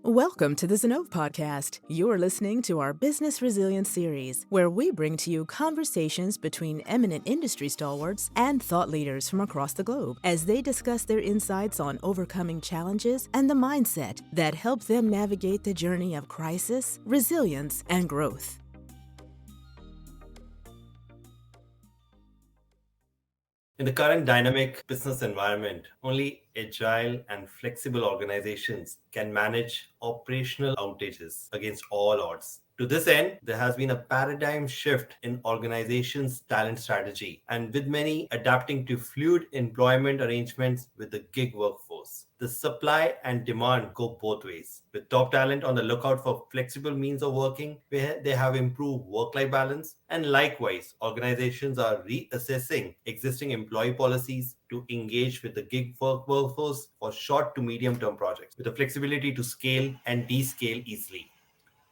Welcome to the Zinnov podcast. You're listening to our Business Resilience series, where we bring to you conversations between eminent industry stalwarts and thought leaders from across the globe as they discuss their insights on overcoming challenges and the mindset that help them navigate the journey of crisis, resilience, and growth. In the current dynamic business environment, only agile and flexible organizations can manage operational outages against all odds. To this end, there has been a paradigm shift in organizations' talent strategy, and with many adapting to fluid employment arrangements with the gig workforce. The supply and demand go both ways. With top talent on the lookout for flexible means of working, where they have improved work life balance, and likewise, organizations are reassessing existing employee policies to engage with the gig workforce for short to medium term projects with the flexibility to scale and descale easily.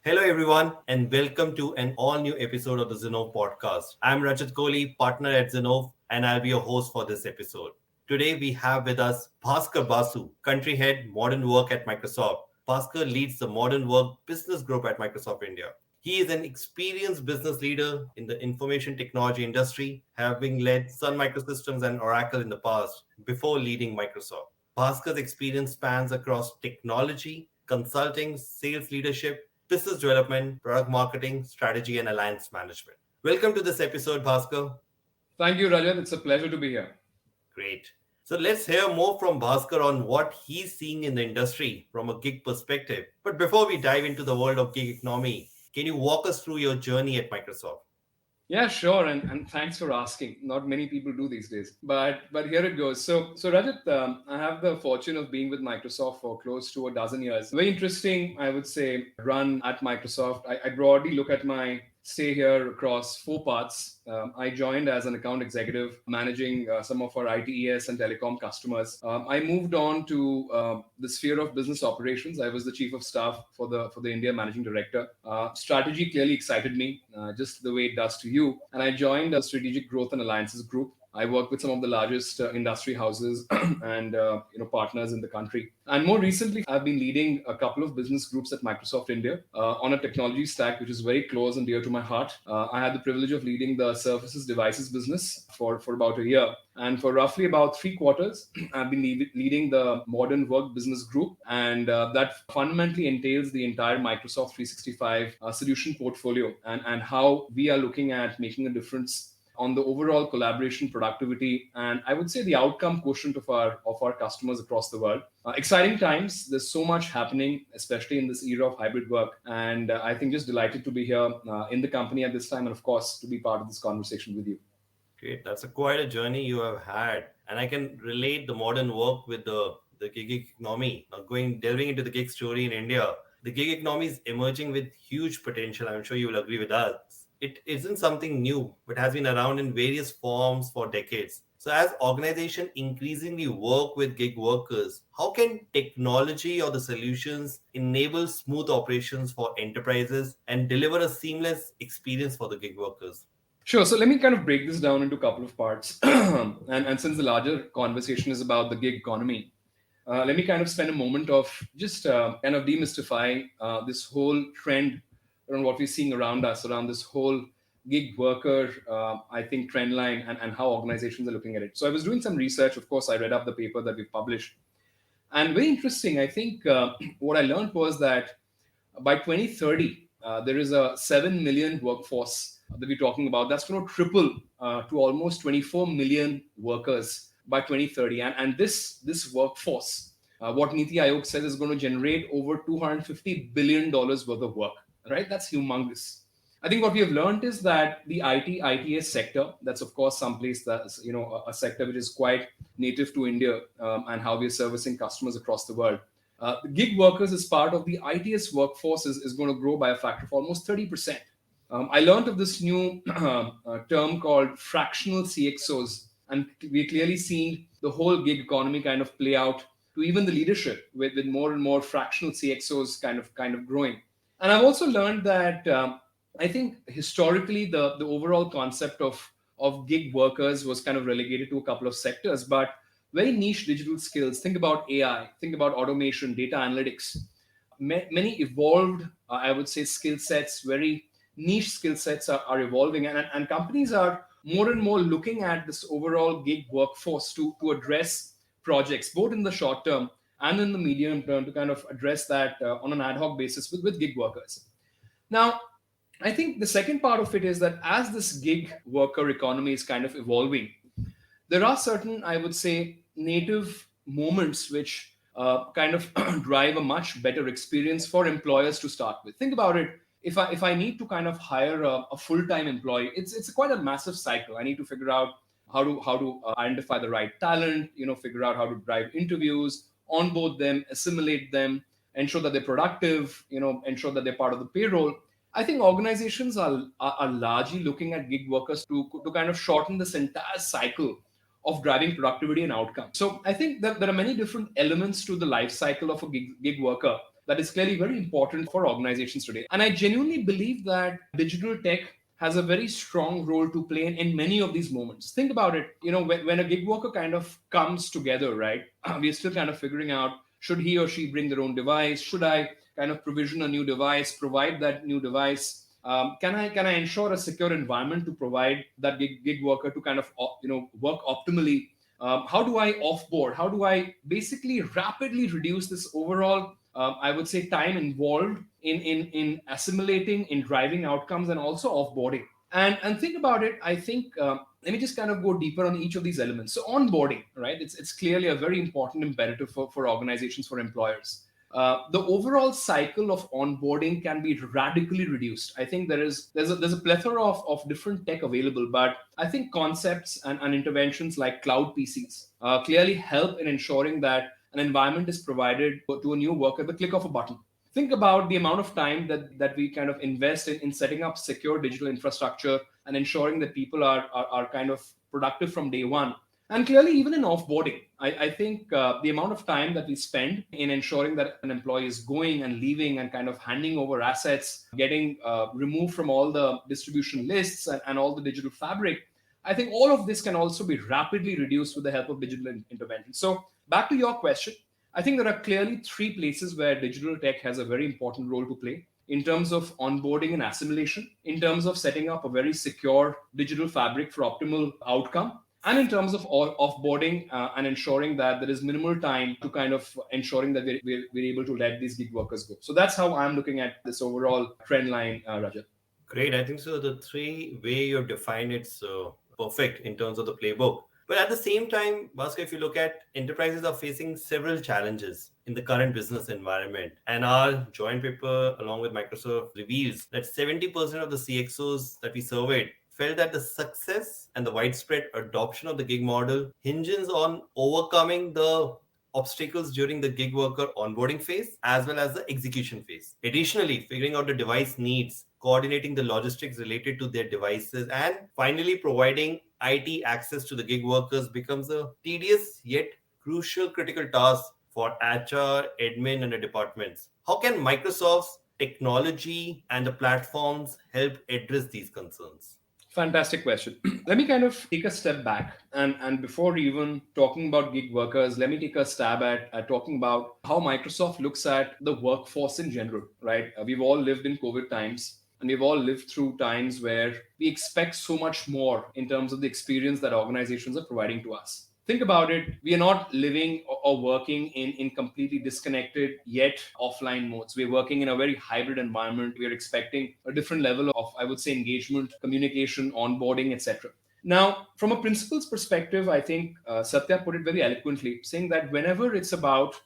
Hello, everyone, and welcome to an all new episode of the Zinnov podcast. I'm Rajat Kohli, partner at Zinnov, and I'll be your host for this episode. Today, we have with us Bhaskar Basu, country head, modern work at Microsoft. Bhaskar leads the modern work business group at Microsoft India. He is an experienced business leader in the information technology industry, having led Sun Microsystems and Oracle in the past before leading Microsoft. Bhaskar's experience spans across technology, consulting, sales leadership, business development, product marketing, strategy, and alliance management. Welcome to this episode, Bhaskar. Thank you, Rajat. It's a pleasure to be here. Great. So let's hear more from Bhaskar on what he's seeing in the industry from a gig perspective. But before we dive into the world of gig economy, can you walk us through your journey at Microsoft? Yeah, sure, and thanks for asking. Not many people do these days, but here it goes. So Rajat, I have the fortune of being with Microsoft for close to a dozen years. Very interesting, I would say, run at Microsoft. I broadly look at my stay here across four parts. I joined as an account executive managing some of our ITES and telecom customers. I moved on to the sphere of business operations. I was the chief of staff for the India managing director. Strategy clearly excited me, just the way it does to you. And I joined a strategic growth and alliances group. I work with some of the largest industry houses and partners in the country. And more recently, I've been leading a couple of business groups at Microsoft India on a technology stack which is very close and dear to my heart. I had the privilege of leading the services devices business for about a year. And for roughly about 3 quarters, I've been leading the modern work business group. And that fundamentally entails the entire Microsoft 365 solution portfolio and how we are looking at making a difference on the overall collaboration productivity and I would say the outcome quotient of our customers across the world. Exciting times. There's so much happening, especially in this era of hybrid work, and I think just delighted to be here in the company at this time, and of course to be part of this conversation with you. Great. That's quite a journey you have had. And I can relate the modern work with the gig economy. Now delving into the gig story in India, the gig economy is emerging with huge potential. I'm sure you will agree with us. It isn't something new, but has been around in various forms for decades. So as organizations increasingly work with gig workers, how can technology or the solutions enable smooth operations for enterprises and deliver a seamless experience for the gig workers? Sure. So let me kind of break this down into a couple of parts. And since the larger conversation is about the gig economy, let me kind of spend a moment of just kind of demystifying this whole trend around what we're seeing around us, around this whole gig worker, I think, trend line and how organizations are looking at it. So I was doing some research. Of course, I read up the paper that we published. And very interesting, I think what I learned was that by 2030, there is a 7 million workforce that we're talking about. That's going to triple to almost 24 million workers by 2030. And this workforce, what Niti Aayog says, is going to generate over $250 billion worth of work. Right? That's humongous. I think what we have learned is that the ITS sector, that's of course someplace that's, a sector which is quite native to India and how we are servicing customers across the world. The gig workers as part of the ITS workforce is going to grow by a factor of almost 30%. I learned of this new term called fractional CXOs, and we're clearly seeing the whole gig economy kind of play out to even the leadership with more and more fractional CXOs kind of growing. And I've also learned that I think historically the overall concept of gig workers was kind of relegated to a couple of sectors, but very niche digital skills. Think about AI, think about automation, data analytics. many evolved, I would say, skill sets, very niche skill sets are evolving, and companies are more and more looking at this overall gig workforce to address projects, both in the short term and in the medium term, to kind of address that on an ad hoc basis with gig workers. Now, I think the second part of it is that as this gig worker economy is kind of evolving, there are certain, I would say, native moments which kind of drive a much better experience for employers to start with. Think about it. If I need to kind of hire a full-time employee, it's quite a massive cycle. I need to figure out how to identify the right talent, figure out how to drive interviews, onboard them, assimilate them, ensure that they're productive, ensure that they're part of the payroll. I think organizations are largely looking at gig workers to kind of shorten this entire cycle of driving productivity and outcome. So I think that there are many different elements to the life cycle of a gig worker that is clearly very important for organizations today. And I genuinely believe that digital tech has a very strong role to play in many of these moments. Think about it, when a gig worker kind of comes together, right? We're still kind of figuring out, should he or she bring their own device? Should I kind of provision a new device, provide that new device? Can I ensure a secure environment to provide that gig worker to kind of work optimally? How do I offboard? How do I basically rapidly reduce this overall I would say time involved in assimilating, in driving outcomes, and also offboarding? And think about it. I think let me just kind of go deeper on each of these elements. So onboarding, right? It's clearly a very important imperative for organizations, for employers. The overall cycle of onboarding can be radically reduced. I think there's a plethora of different tech available, but I think concepts and interventions like cloud PCs clearly help in ensuring that an environment is provided to a new worker at the click of a button. Think about the amount of time that we kind of invest in setting up secure digital infrastructure and ensuring that people are kind of productive from day one. And clearly, even in offboarding, I think the amount of time that we spend in ensuring that an employee is going and leaving and kind of handing over assets, getting removed from all the distribution lists and all the digital fabric, I think all of this can also be rapidly reduced with the help of digital intervention. So back to your question, I think there are clearly three places where digital tech has a very important role to play in terms of onboarding and assimilation, in terms of setting up a very secure digital fabric for optimal outcome, and in terms of offboarding and ensuring that there is minimal time to kind of ensuring that we're able to let these gig workers go. So that's how I'm looking at this overall trend line, Rajat. Great. I think so. The three way you've defined it so perfect in terms of the playbook. But at the same time, Bhaskar, if you look at enterprises are facing several challenges in the current business environment. And our joint paper, along with Microsoft, reveals that 70% of the CXOs that we surveyed felt that the success and the widespread adoption of the gig model hinges on overcoming the obstacles during the gig worker onboarding phase as well as the execution phase. Additionally, figuring out the device needs, coordinating the logistics related to their devices, and finally providing IT access to the gig workers becomes a tedious yet crucial critical task for HR, admin, and the departments. How can Microsoft's technology and the platforms help address these concerns? Fantastic question. Let me kind of take a step back. And before even talking about gig workers, let me take a stab at talking about how Microsoft looks at the workforce in general, right? We've all lived in COVID times, and we've all lived through times where we expect so much more in terms of the experience that organizations are providing to us. Think about it. We are not living or working in completely disconnected yet offline modes. We're working in a very hybrid environment. We are expecting a different level of, I would say, engagement, communication, onboarding, etc. Now, from a principles perspective, I think Satya put it very eloquently, saying that whenever it's about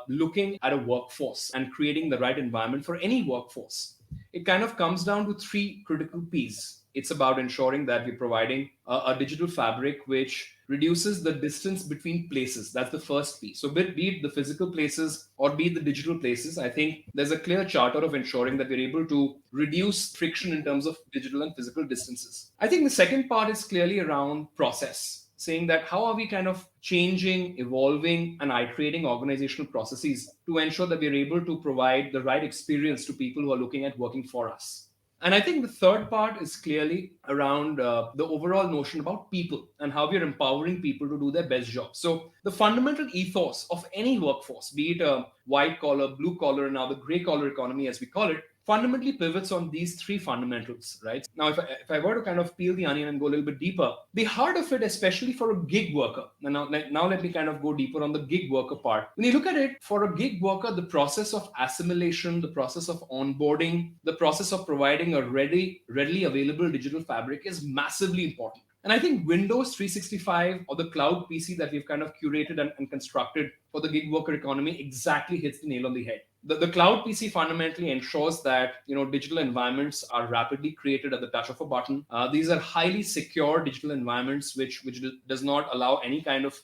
looking at a workforce and creating the right environment for any workforce, it kind of comes down to three critical P's. It's about ensuring that we're providing a digital fabric which reduces the distance between places. That's the first P. So be it the physical places or be it the digital places, I think there's a clear charter of ensuring that we're able to reduce friction in terms of digital and physical distances. I think the second part is clearly around process, saying that how are we kind of changing, evolving, and iterating organizational processes to ensure that we're able to provide the right experience to people who are looking at working for us. And I think the third part is clearly around the overall notion about people and how we are empowering people to do their best job. So, the fundamental ethos of any workforce, be it a white collar, blue collar, and now the gray collar economy, as we call it, fundamentally pivots on these three fundamentals, right? Now, if I were to kind of peel the onion and go a little bit deeper, the heart of it, especially for a gig worker, and now let me kind of go deeper on the gig worker part. When you look at it, for a gig worker, the process of assimilation, the process of onboarding, the process of providing a readily available digital fabric is massively important. And I think Windows 365 or the cloud PC that we've kind of curated and constructed for the gig worker economy exactly hits the nail on the head. The cloud PC fundamentally ensures that digital environments are rapidly created at the touch of a button. These are highly secure digital environments, which does not allow any kind of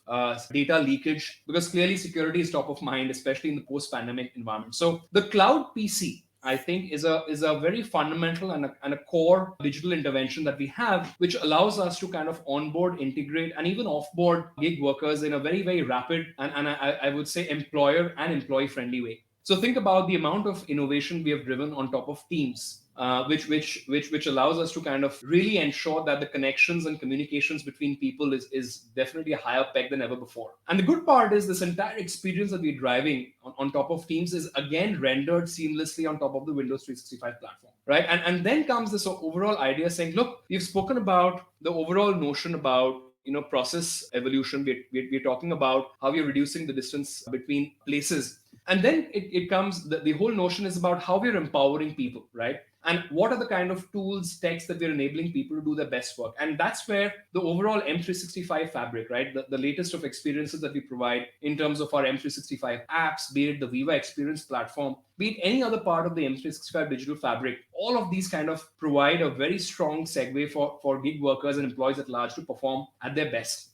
data leakage, because clearly security is top of mind, especially in the post-pandemic environment. So the cloud PC, I think, is a very fundamental and a core digital intervention that we have, which allows us to kind of onboard, integrate, and even offboard gig workers in a very, very rapid and I would say employer and employee friendly way. So think about the amount of innovation we have driven on top of Teams, which allows us to kind of really ensure that the connections and communications between people is definitely a higher peg than ever before. And the good part is this entire experience that we're driving on top of Teams is again rendered seamlessly on top of the Windows 365 platform, right? And then comes this overall idea saying, look, we've spoken about the overall notion about process evolution. We're talking about how we're reducing the distance between places. And then it comes, the whole notion is about how we're empowering people, right? And what are the kind of tools, techs that we're enabling people to do their best work. And that's where the overall M365 fabric, right? The latest of experiences that we provide in terms of our M365 apps, be it the Viva Experience platform, be it any other part of the M365 digital fabric, all of these kind of provide a very strong segue for gig workers and employees at large to perform at their best.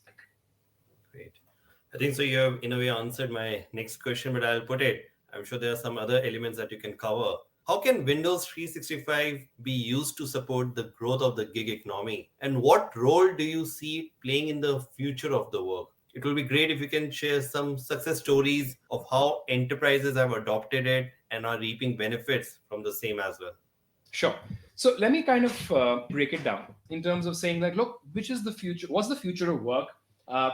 Great. I think so. You have, in a way, answered my next question, but I'll put it. I'm sure there are some other elements that you can cover. How can Windows 365 be used to support the growth of the gig economy? And what role do you see it playing in the future of the work? It will be great if you can share some success stories of how enterprises have adopted it and are reaping benefits from the same as well. Sure. So let me kind of break it down in terms of saying like, look, which is the future? What's the future of work?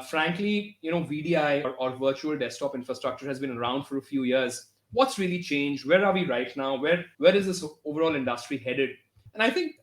Frankly, VDI or virtual desktop infrastructure has been around for a few years. What's really changed? Where are we right now? Where is this overall industry headed? And I think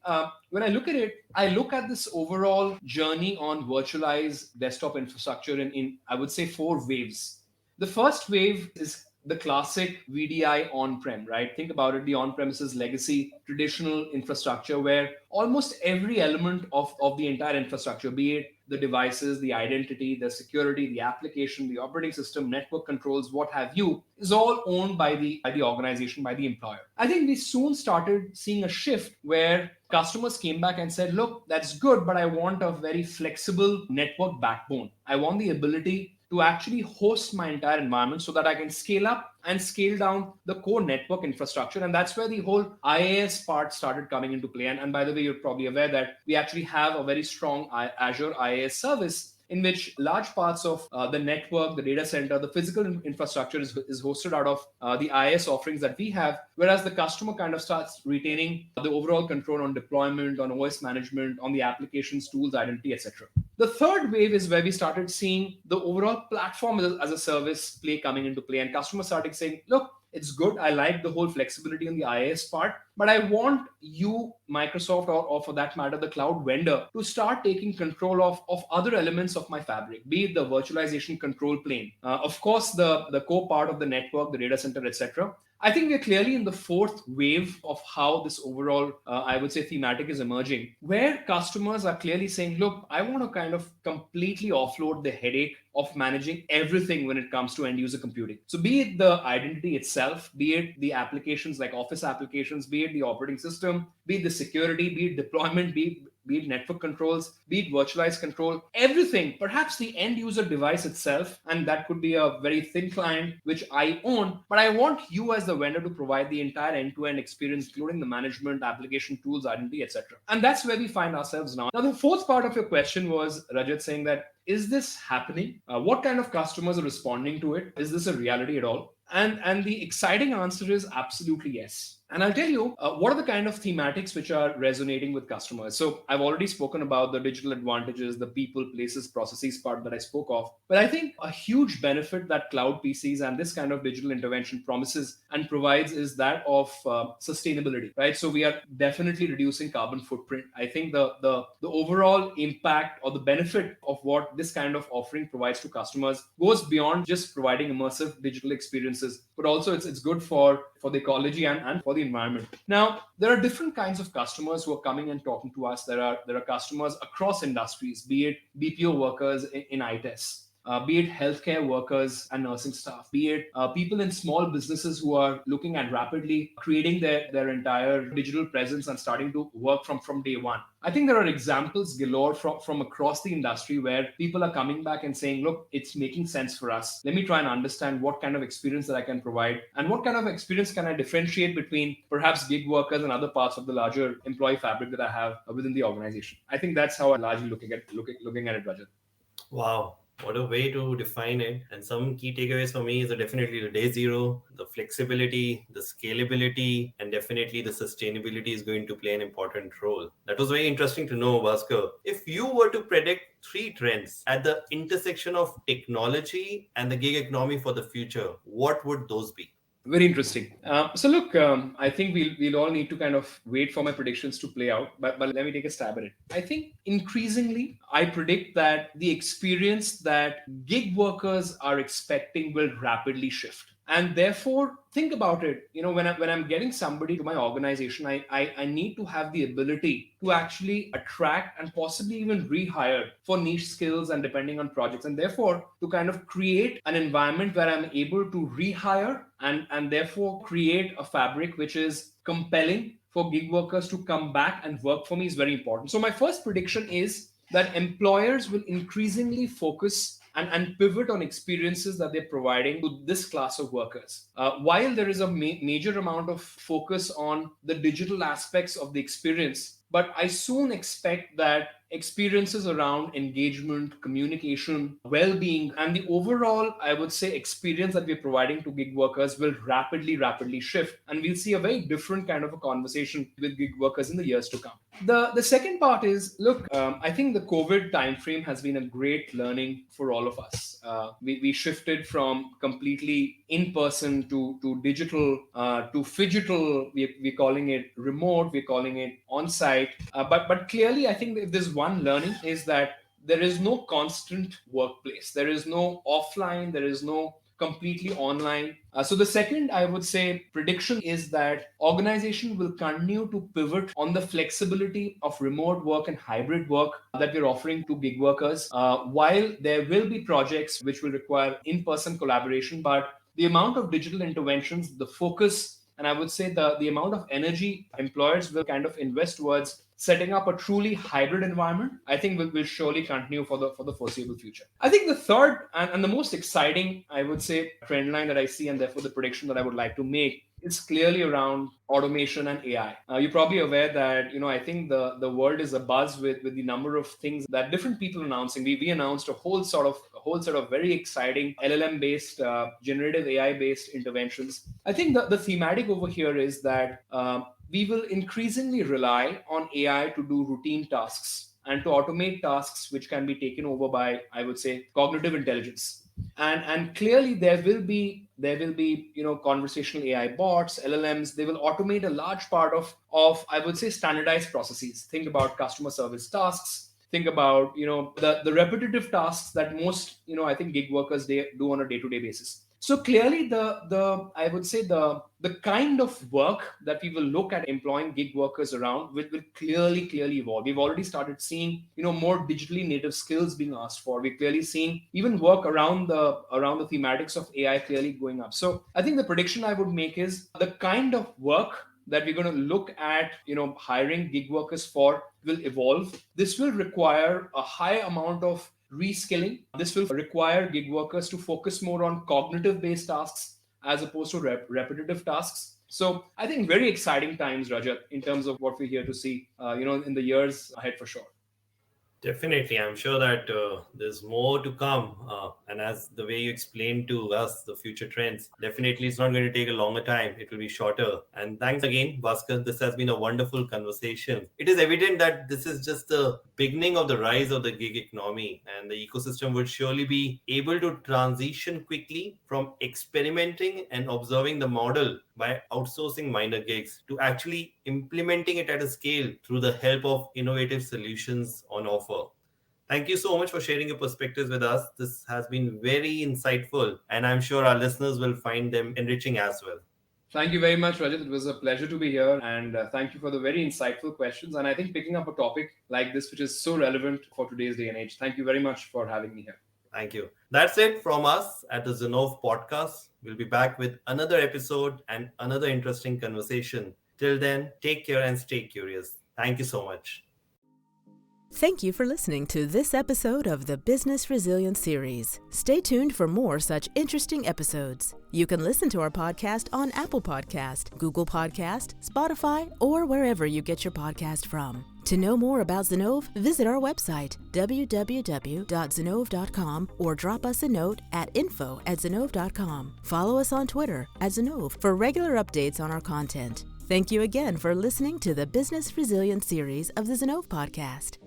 when I look at it, I look at this overall journey on virtualized desktop infrastructure in I would say 4 waves. The first wave is the classic VDI on-prem, right? Think about it, the on-premises legacy, traditional infrastructure where almost every element of the entire infrastructure, be it the devices, the identity, the security, the application, the operating system, network controls, what have you, is all owned by the organization, by the employer. I think we soon started seeing a shift where customers came back and said, look, that's good, but I want a very flexible network backbone. I want the ability to actually host my entire environment so that I can scale up and scale down the core network infrastructure. And that's where the whole IaaS part started coming into play. And by the way, you're probably aware that we actually have a very strong Azure IaaS service in which large parts of the network, the data center, the physical infrastructure is hosted out of the IaaS offerings that we have, whereas the customer kind of starts retaining the overall control on deployment, on OS management, on the applications, tools, identity, etc. The third wave is where we started seeing the overall platform as a service play coming into play, and customers started saying, look, it's good. I like the whole flexibility on the IaaS part, but I want you, Microsoft, or for that matter, the cloud vendor, to start taking control of other elements of my fabric, be it the virtualization control plane, of course, the core part of the network, the data center, etc. I think we're clearly in the 4th wave of how this overall, I would say, thematic is emerging, where customers are clearly saying, look, I want to kind of completely offload the headache of managing everything when it comes to end user computing. So be it the identity itself, be it the applications like Office applications, be it the operating system, be it the security, be it deployment, be it network controls, be it virtualized control, everything, perhaps the end user device itself, and that could be a very thin client, which I own, but I want you as the vendor to provide the entire end-to-end experience, including the management, application tools, identity, etc. And that's where we find ourselves now. Now, the 4th part of your question was, Rajat, saying that, is this happening? What kind of customers are responding to it? Is this a reality at all? And the exciting answer is absolutely yes. And I'll tell you what are the kind of thematics which are resonating with customers. So I've already spoken about the digital advantages, the people, places, processes part that I spoke of. But I think a huge benefit that cloud PCs and this kind of digital intervention promises and provides is that of sustainability, right? So we are definitely reducing carbon footprint. I think the overall impact or the benefit of what this kind of offering provides to customers goes beyond just providing immersive digital experiences, but also it's good for the ecology and for the environment. Now, there are different kinds of customers who are coming and talking to us. There are customers across industries, be it BPO workers in ITES, be it healthcare workers and nursing staff, be it people in small businesses who are looking at rapidly creating their entire digital presence and starting to work from day one. I think there are examples galore from across the industry where people are coming back and saying, look, it's making sense for us. Let me try and understand what kind of experience that I can provide and what kind of experience can I differentiate between perhaps gig workers and other parts of the larger employee fabric that I have within the organization. I think that's how I'm largely looking at it, Rajat. Wow, what a way to define it. And some key takeaways for me is definitely the day zero, the flexibility, the scalability, and definitely the sustainability is going to play an important role. That was very interesting to know, Bhaskar. If you were to predict three trends at the intersection of technology and the gig economy for the future, what would those be? Very interesting. So look, I think we'll all need to kind of wait for my predictions to play out, but let me take a stab at it. I think increasingly, I predict that the experience that gig workers are expecting will rapidly shift. And therefore, think about it. When I'm getting somebody to my organization, I need to have the ability to actually attract and possibly even rehire for niche skills and depending on projects. And therefore, to kind of create an environment where I'm able to rehire and therefore create a fabric which is compelling for gig workers to come back and work for me is very important. So my first prediction is that employers will increasingly focus and pivot on experiences that they're providing to this class of workers. While there is a major amount of focus on the digital aspects of the experience, but I soon expect that experiences around engagement, communication, well being, and the overall, I would say, experience that we're providing to gig workers will rapidly shift. And we'll see a very different kind of a conversation with gig workers in the years to come. The second part is, look, I think the COVID timeframe has been a great learning for all of us. We shifted from completely in person to digital to phygital. We're calling it remote. We're calling it on site. But clearly, I think if there's one learning is that there is no constant workplace. There is no offline. There is no completely online. So the second, I would say, prediction is that organization will continue to pivot on the flexibility of remote work and hybrid work that we're offering to gig workers. While there will be projects which will require in-person collaboration, but the amount of digital interventions, the focus, and I would say the amount of energy employers will kind of invest towards setting up a truly hybrid environment, I think will surely continue for the foreseeable future. I think the third and the most exciting, I would say, trend line that I see, and therefore the prediction that I would like to make is clearly around automation and AI. You're probably aware that I think the world is abuzz with the number of things that different people are announcing. We announced a whole set of very exciting LLM based, generative AI based interventions. I think the thematic over here is that we will increasingly rely on AI to do routine tasks and to automate tasks which can be taken over by, I would say, cognitive intelligence. And clearly there will be conversational AI bots, LLMs. They will automate a large part of I would say standardized processes. Think about customer service tasks. Think about the repetitive tasks that most I think gig workers they do on a day-to-day basis. So clearly the I would say the kind of work that we will look at employing gig workers around will clearly evolve. We've already started seeing more digitally native skills being asked for. We're clearly seeing even work around the thematics of AI clearly going up. So I think the prediction I would make is the kind of work that we're going to look at hiring gig workers for will evolve. This will require a high amount of reskilling. This will require gig workers to focus more on cognitive based tasks as opposed to repetitive tasks. So I think very exciting times, Rajat, in terms of what we're here to see in the years ahead for sure. Definitely, I'm sure that there's more to come. And as the way you explained to us the future trends, definitely it's not going to take a longer time. It will be shorter. And thanks again, Bhaskar. This has been a wonderful conversation. It is evident that this is just the beginning of the rise of the gig economy, and the ecosystem would surely be able to transition quickly from experimenting and observing the model by outsourcing minor gigs to actually implementing it at a scale through the help of innovative solutions on offer. Thank you so much for sharing your perspectives with us. This has been very insightful, and I'm sure our listeners will find them enriching as well. Thank you very much, Rajat. It was a pleasure to be here, and thank you for the very insightful questions. And I think picking up a topic like this, which is so relevant for today's day and age, thank you very much for having me here. Thank you. That's it from us at the Zinnov podcast. We'll be back with another episode and another interesting conversation. Till then, take care and stay curious. Thank you so much. Thank you for listening to this episode of the Business Resilience Series. Stay tuned for more such interesting episodes. You can listen to our podcast on Apple Podcast, Google Podcast, Spotify, or wherever you get your podcast from. To know more about Zinnov, visit our website, www.zinnov.com, or drop us a note at info@zinnov.com. Follow us on Twitter @Zinnov for regular updates on our content. Thank you again for listening to the Business Resilience Series of the Zinnov podcast.